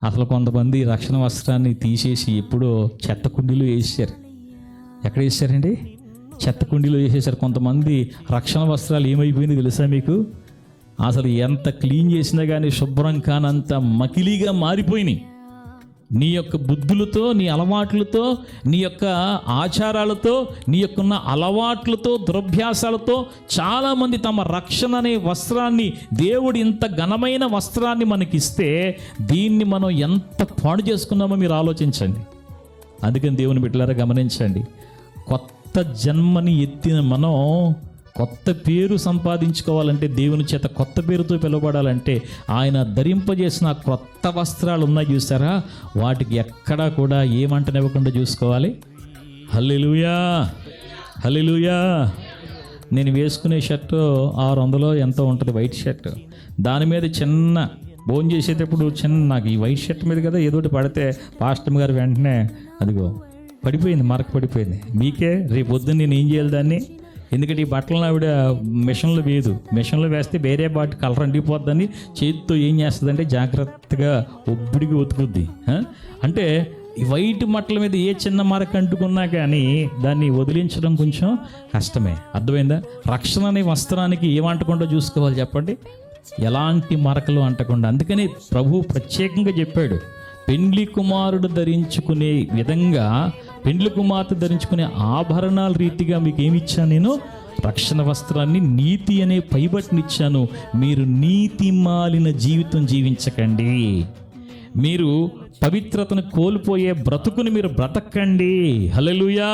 అసలు కొంతమంది రక్షణ వస్త్రాన్ని తీసేసి ఎప్పుడో చెత్త కుండీలో వేసారు. ఎక్కడ వేసారండి? చెత్త కుండీలో వేసేసారు. కొంతమంది రక్షణ వస్త్రాలు ఏమైపోయింది తెలుసా మీకు? అసలు ఎంత క్లీన్ చేసినా కానీ శుభ్రం కానంత మకిలీగా మారిపోయినాయి. నీ యొక్క బుద్ధులతో, నీ అలవాట్లతో, నీ యొక్క ఆచారాలతో, నీ యొక్క అలవాట్లతో, దురభ్యాసాలతో చాలామంది తమ రక్షణ అనే వస్త్రాన్ని, దేవుడు ఇంత ఘనమైన వస్త్రాన్ని మనకిస్తే దీన్ని మనం ఎంత పాడు చేసుకున్నామో మీరు ఆలోచించండి. అందుకని దేవుని బిడ్డలారా గమనించండి, కొత్త జన్మని ఎత్తిన మనం కొత్త పేరు సంపాదించుకోవాలంటే, దేవుని చేత కొత్త పేరుతో పిలువబడాలంటే ఆయన ధరింపజేసిన కొత్త వస్త్రాలు ఉన్నాయి చూసారా, వాటికి ఎక్కడా కూడా ఏమంటనివ్వకుండా చూసుకోవాలి. హల్లెలూయా, హల్లెలూయా. నేను వేసుకునే షర్టు 600 ఎంతో ఉంటుంది, వైట్ షర్ట్. దాని మీద చిన్న భోజనం చేసేటప్పుడు నాకు ఈ వైట్ షర్ట్ మీద కదా ఏదోటి పడితే పాస్టర్ గారు వెంటనే అదిగో పడిపోయింది, మరక పడిపోయింది. మీకే రేపు పొద్దున్న నేను ఏం చేయాలి దాన్ని? ఎందుకంటే ఈ బట్టలను ఆవిడ మిషన్లో వేస్తే వేరే బాటి కలర్ అంటిపోద్దని చేతితో ఏం చేస్తుందంటే జాగ్రత్తగా ఒబ్బిడికి ఉతుకుద్ది. అంటే ఈ వైట్ బట్టల మీద ఏ చిన్న మరక అంటుకున్నా కానీ దాన్ని వదిలించడం కొంచెం కష్టమే. అర్థమైందా? రక్షణ అనే వస్త్రానికి ఏమంటకుండా చూసుకోవాలి చెప్పండి, ఎలాంటి మరకలు అంటకుండా. అందుకని ప్రభు ప్రత్యేకంగా చెప్పాడు, పెండ్లి కుమారుడు ధరించుకునే విధంగా, పెండ్లి కుమార్తె ధరించుకునే ఆభరణాల రీతిగా మీకు ఏమిచ్చాను నేను? రక్షణ వస్త్రాన్ని, నీతి అనే పైబట్టినిచ్చాను. మీరు నీతి మాలిన జీవితం జీవించకండి, మీరు పవిత్రతను కోల్పోయే బ్రతుకుని మీరు బ్రతకండి. హల్లెలూయా.